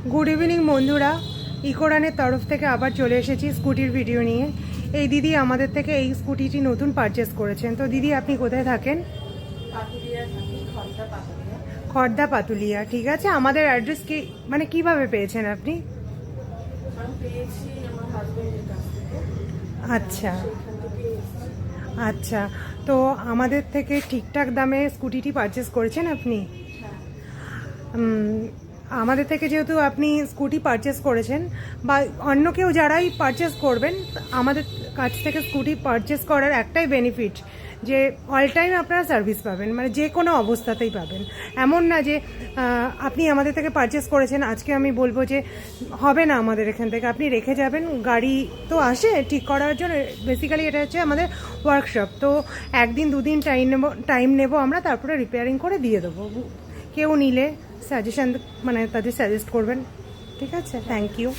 Good evening বন্ধুরা, ইকোরানের তরফ থেকে আবার চলে এসেছি স্কুটির ভিডিও নিয়ে। এই দিদি আমাদের থেকে এই স্কুটিটি নতুন পারচেস করেছেন। তো দিদি, আপনি কোথায় থাকেন? পাতুলিয়া থাকি, খড়দা পাতুলিয়া। খড়দা পাতুলিয়া, ঠিক আছে। আমাদের অ্যাড্রেস কি, মানে কিভাবে পেয়েছেন আপনি? আমি পেয়েছি আমার হাজবেন্ডের কাছ থেকে। আচ্ছা সেখান থেকে এসেছি। আচ্ছা, তো আমাদের থেকে ঠিকঠাক দামে স্কুটিটি পারচেস করেছেন আপনি? হ্যাঁ। উম, আমাদের থেকে যেহেতু আপনি স্কুটি পারচেস করেছেন, বা অন্য কেউ যারাই পারচেস করবেন, আমাদের কাছ থেকে স্কুটি পারচেস করার একটাই বেনিফিট যে অল টাইম আপনারা সার্ভিস পাবেন, মানে যে কোনো অবস্থাতেই পাবেন। এমন না যে আপনি আমাদের থেকে পারচেস করেছেন, আজকে আমি বলবো যে হবে না আমাদের এখান থেকে, আপনি রেখে যাবেন। গাড়ি তো আসে ঠিক করার জন্য, বেসিক্যালি এটা হচ্ছে আমাদের ওয়ার্কশপ। তো একদিন দুদিন টাইম নেব আমরা, তারপরে রিপেয়ারিং করে দিয়ে দেবো। কেউ নিলে সাজেশন, মানে তাদের সাজেস্ট করবেন। ঠিক আছে, থ্যাংক ইউ।